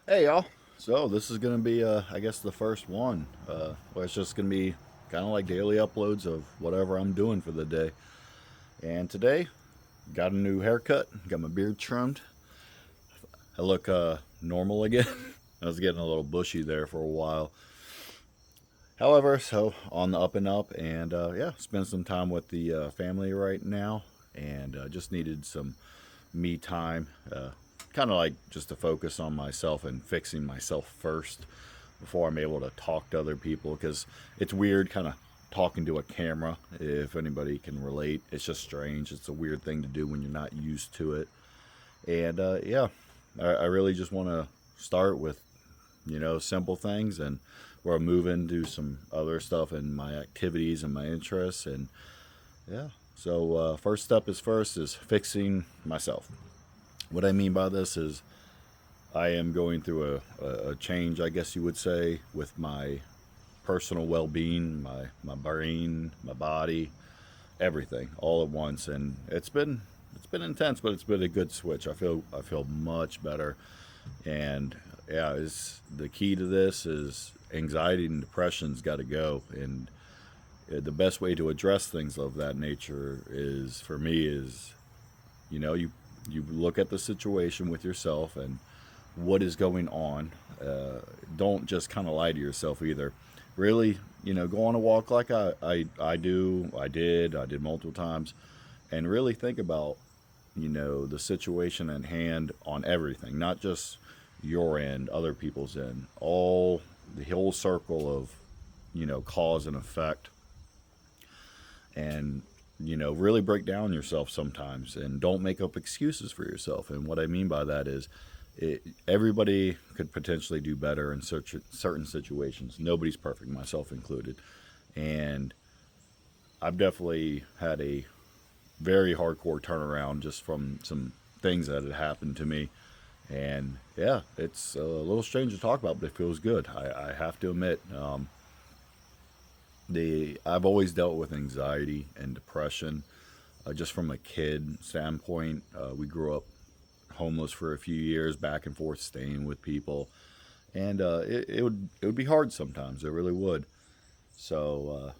Hey y'all. So this is gonna be, I guess, the first one. Where it's just gonna be kind of like daily uploads of whatever I'm doing for the day. And today, got a new haircut. Got my beard trimmed. I look normal again. I was getting a little bushy there for a while. However, so on the up and up, and yeah, spend some time with the family right now, and just needed some me time. Kind of like just to focus on myself and fixing myself first before I'm able to talk to other people, because it's weird kind of talking to a camera. If anybody can relate, it's just strange. It's a weird thing to do when you're not used to it. And yeah, I really just want to start with simple things, and where I move into some other stuff and my activities and my interests. And yeah, so first step is first is fixing myself. What I mean by this is I am going through a change, I guess you would say, with my personal well-being, my brain, my body, everything all at once. And it's been intense, but it's been a good switch. I feel much better. And yeah, is the key to this is anxiety and depression's got to go. And the best way to address things of that nature is, for me, is you look at the situation with yourself and what is going on. Don't just kind of lie to yourself either. Really, go on a walk like I did multiple times, and really think about the situation at hand on everything, not just your end, other people's end, all the whole circle of cause and effect. And really break down yourself sometimes, and don't make up excuses for yourself. And what I mean by that is, everybody could potentially do better in certain situations. Nobody's perfect, myself included. And I've definitely had a very hardcore turnaround just from some things that had happened to me. And yeah, it's a little strange to talk about, but it feels good. I have to admit, I've always dealt with anxiety and depression, just from a kid standpoint. We grew up homeless for a few years, back and forth, staying with people, and it would be hard sometimes. It really would. So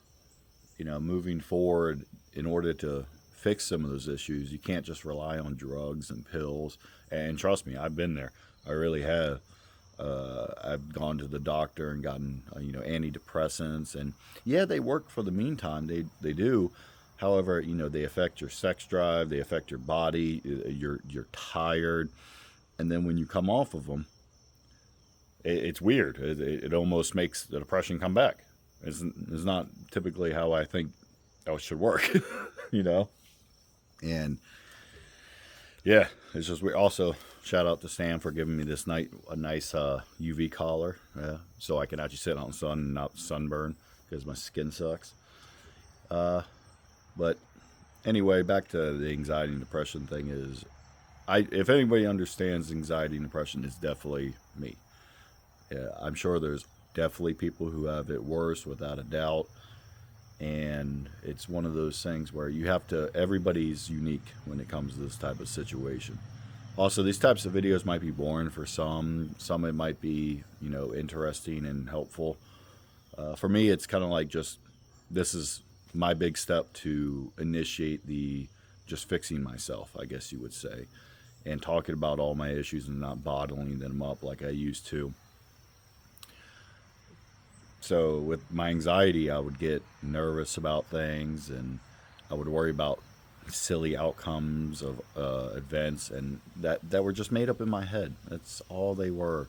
moving forward, in order to fix some of those issues, you can't just rely on drugs and pills. And trust me, I've been there. I really have. I've gone to the doctor and gotten antidepressants, and yeah, they work for the meantime. They do. However, they affect your sex drive. They affect your body. You're tired, and then when you come off of them, it's weird. It almost makes the depression come back. It's not typically how I think it should work, you know. And yeah, it's just we also shout out to Sam for giving me this night a nice UV collar, so I can actually sit out in the sun and not sunburn because my skin sucks. But anyway, back to the anxiety and depression thing is, if anybody understands anxiety and depression, it's definitely me. Yeah, I'm sure there's definitely people who have it worse, without a doubt. And it's one of those things where you have to, everybody's unique when it comes to this type of situation. Also, these types of videos might be boring for some it might be interesting and helpful. For me, it's kind of like, just, this is my big step to initiate the just fixing myself, I guess you would say, and talking about all my issues and not bottling them up like I used to. So with my anxiety, I would get nervous about things, and I would worry about silly outcomes of events, and that were just made up in my head. That's all they were.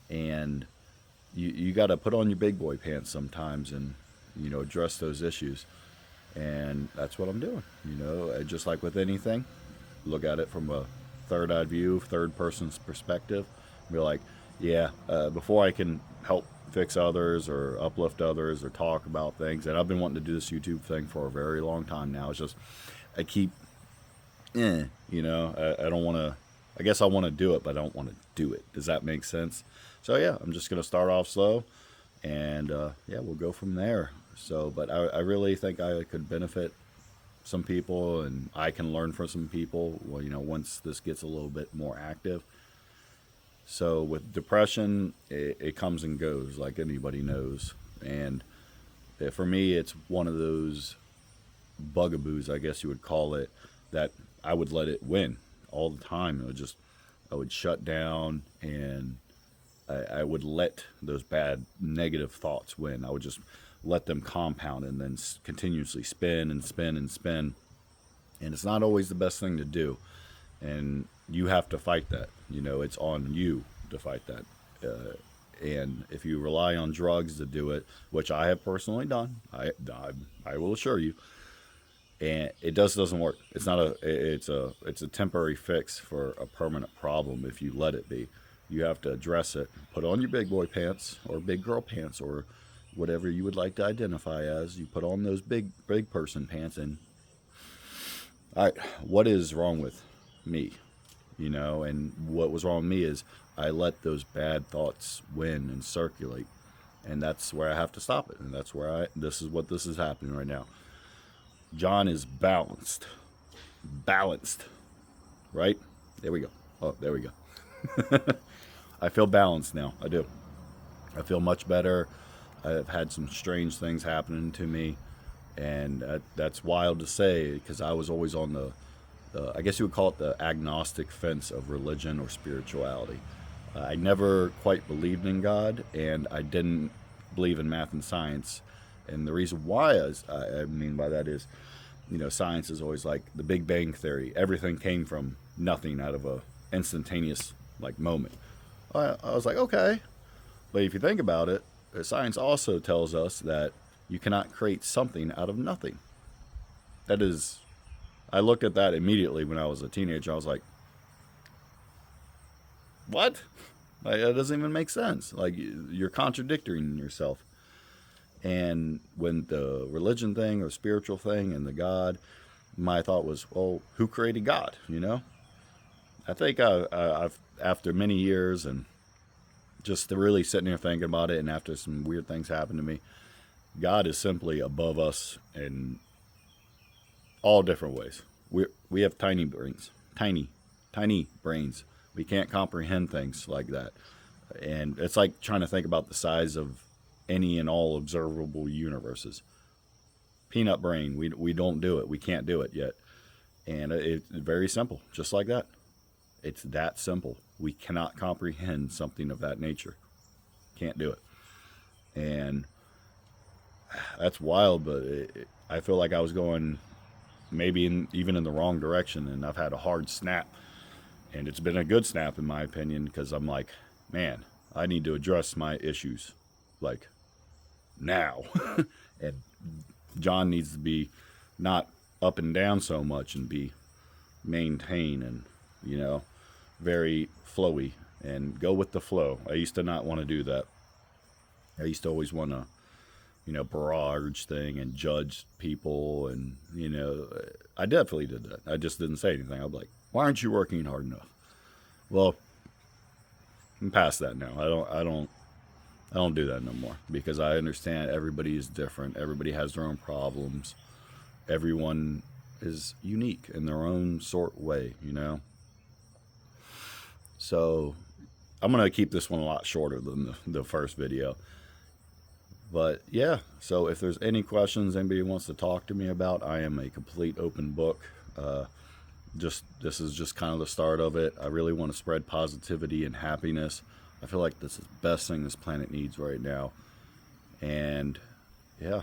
And you got to put on your big boy pants sometimes, and address those issues. And that's what I'm doing. Just like with anything, look at it from a third eye view, third person's perspective. Be like, yeah, before I can help fix others or uplift others or talk about things, and I've been wanting to do this YouTube thing for a very long time now. It's just I keep, I don't want to. I guess I want to do it, but I don't want to do it. Does that make sense? So yeah, I'm just gonna start off slow, and yeah, we'll go from there. So, but I really think I could benefit some people, and I can learn from some people. Well, once this gets a little bit more active. So with depression, it comes and goes, like anybody knows. And for me, it's one of those bugaboos, I guess you would call it, that I would let it win all the time. I would shut down, and I would let those bad negative thoughts win. I would just let them compound and then continuously spin and spin and spin. And it's not always the best thing to do. And you have to fight that. It's on you to fight that. And if you rely on drugs to do it, which I have personally done, I will assure you, and it doesn't work. It's a temporary fix for a permanent problem if you let it be. You have to address it. Put on your big boy pants or big girl pants or whatever you would like to identify as. You put on those big person pants, and all right, what is wrong with me? And what was wrong with me is I let those bad thoughts win and circulate, and that's where I have to stop it. And that's where this is happening right now. John is balanced, right? There we go. Oh, there we go. I feel balanced now. I do. I feel much better. I've had some strange things happening to me, and that's wild to say because I was always on the I guess you would call it the agnostic fence of religion or spirituality. I never quite believed in God, and I didn't believe in math and science. And the reason why I mean by that is, science is always like the Big Bang Theory. Everything came from nothing out of a instantaneous moment. I was like, okay. But if you think about it, science also tells us that you cannot create something out of nothing. That is, I looked at that immediately when I was a teenager. I was like, what? That doesn't even make sense. Like, you're contradicting yourself. And when the religion thing or spiritual thing and the God, my thought was, well, who created God? I think I've after many years and just really sitting here thinking about it, and after some weird things happened to me, God is simply above us in all different ways. We have tiny brains, tiny brains. We can't comprehend things like that, and it's like trying to think about the size of any and all observable universes. Peanut brain. We don't do it. We can't do it yet, and it's very simple, just like that. It's that simple. We cannot comprehend something of that nature. Can't do it. And that's wild, but I feel like I was going maybe even in the wrong direction, and I've had a hard snap. And it's been a good snap, in my opinion, because I'm like, man, I need to address my issues, like, now. And John needs to be not up and down so much and be maintained and, very flowy and go with the flow. I used to not want to do that. I used to always want to, barrage thing and judge people. And, I definitely did that. I just didn't say anything. I'm like, why aren't you working hard enough? Well, I'm past that now. I don't do that no more because I understand everybody is different. Everybody has their own problems. Everyone is unique in their own sort way, So I'm going to keep this one a lot shorter than the first video. But yeah, so if there's any questions anybody wants to talk to me about, I am a complete open book. This is just kind of the start of it. I really want to spread positivity and happiness. I feel like this is the best thing this planet needs right now. And yeah,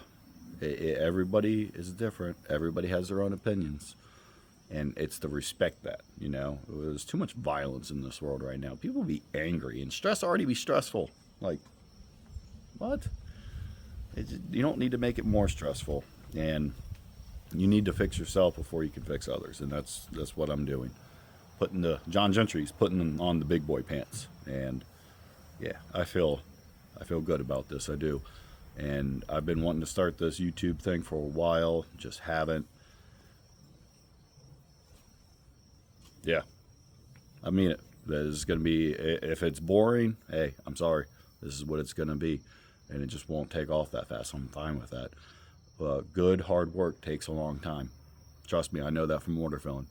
everybody is different. Everybody has their own opinions. And it's to respect that, There's too much violence in this world right now. People be angry, and stress already be stressful. Like, what? You don't need to make it more stressful. And you need to fix yourself before you can fix others. And that's what I'm doing. John Gentry's putting on the big boy pants. And yeah, I feel good about this. I do. And I've been wanting to start this YouTube thing for a while. Just haven't. Yeah, I mean it. That is going to be, if it's boring, hey, I'm sorry. This is what it's going to be. And it just won't take off that fast. I'm fine with that. Good, hard work takes a long time. Trust me, I know that from water filling.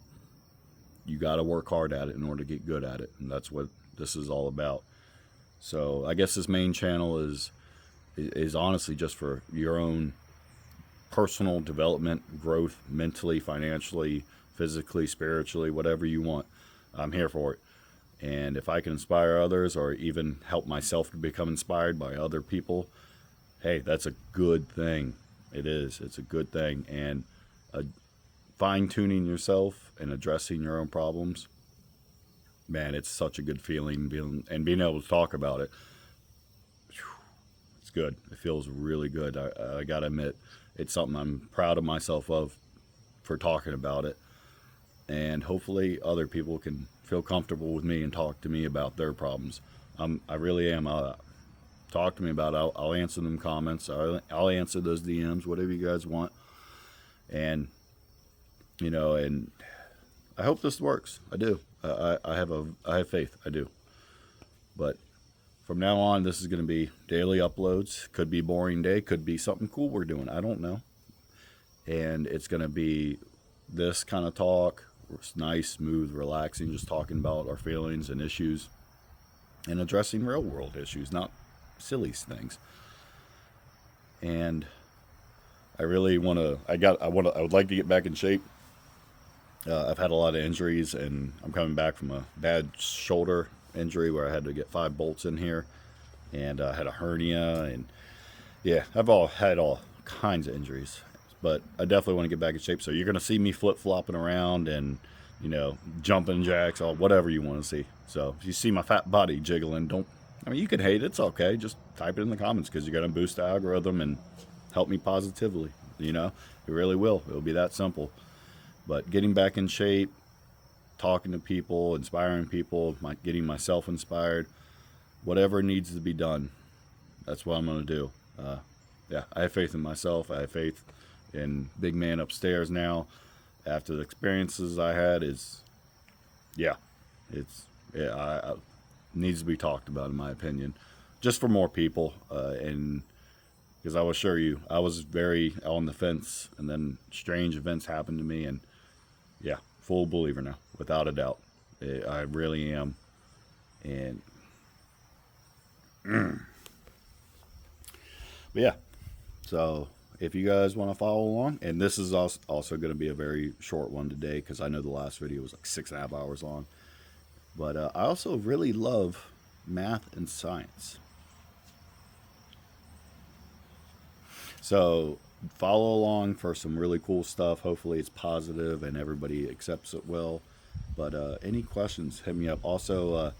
You got to work hard at it in order to get good at it. And that's this is all about. So I guess this main channel is honestly just for your own personal development, growth, mentally, financially, physically, spiritually, whatever you want. I'm here for it. And if I can inspire others or even help myself to become inspired by other people, hey, that's a good thing. It is. It's a good thing. And fine-tuning yourself and addressing your own problems, man, it's such a good feeling, being able to talk about it. It's good. It feels really good. I gotta admit, it's something I'm proud of myself for talking about it. And hopefully other people can feel comfortable with me and talk to me about their problems. I really am. Talk to me about it. I'll answer them comments. I'll answer those DMs, whatever you guys want. And, and I hope this works. I do. I have faith. I do. But from now on, this is going to be daily uploads. Could be a boring day. Could be something cool we're doing. I don't know. And it's going to be this kind of talk. It's nice, smooth, relaxing, just talking about our feelings and issues and addressing real world issues, not silly things. And I really want to, I would like to get back in shape. I've had a lot of injuries, and I'm coming back from a bad shoulder injury where I had to get 5 bolts in here, and I had a hernia, and yeah, I've had all kinds of injuries, but I definitely want to get back in shape. So you're going to see me flip-flopping around and, jumping jacks, or whatever you want to see. So if you see my fat body jiggling, you can hate it. It's okay. Just type it in the comments, because you're going to boost the algorithm and help me positively. It really will. It'll be that simple. But getting back in shape, talking to people, inspiring people, getting myself inspired, whatever needs to be done, that's what I'm going to do. Yeah, I have faith in myself. I have faith in Big Man upstairs now. After the experiences I had, it needs to be talked about, in my opinion, just for more people. And because I will assure you, I was very on the fence, and then strange events happened to me, and yeah, full believer now, without a doubt. I really am. And but yeah, so if you guys want to follow along, and this is also going to be a very short one today, because I know the last video was like 6.5 hours long. But I also really love math and science. So follow along for some really cool stuff. Hopefully it's positive and everybody accepts it well. But any questions, hit me up. Also,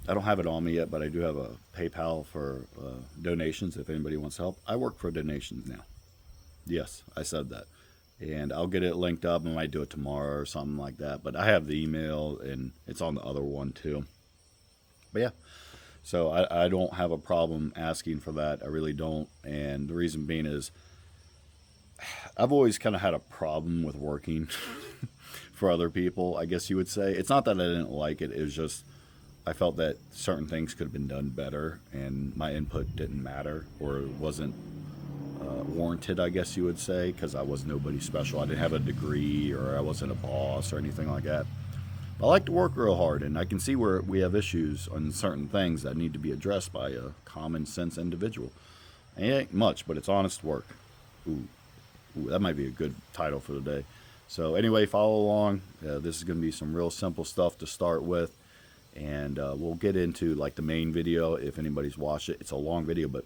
I don't have it on me yet, but I do have a PayPal for donations if anybody wants help. I work for donations now. Yes, I said that. And I'll get it linked up. I might do it tomorrow or something like that. But I have the email, and it's on the other one too. But yeah, so I don't have a problem asking for that. I really don't. And the reason being is I've always kind of had a problem with working for other people, I guess you would say. It's not that I didn't like it. It was just I felt that certain things could have been done better, and my input didn't matter, or wasn't warranted, I guess you would say, because I was nobody special. I didn't have a degree, or I wasn't a boss or anything like that. I like to work real hard, and I can see where we have issues on certain things that need to be addressed by a common sense individual. And it ain't much, but it's honest work. Ooh, that might be a good title for the day. So anyway, follow along. This is going to be some real simple stuff to start with, and we'll get into like the main video if anybody's watched it. It's a long video, but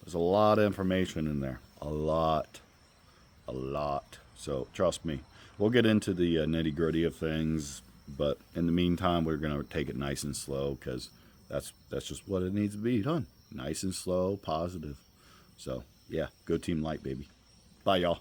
there's a lot of information in there. A lot. So trust me, we'll get into the nitty-gritty of things, but in the meantime, we're going to take it nice and slow, because that's just what it needs to be done. Nice and slow, positive. So yeah, go Team Light, baby. Bye, y'all.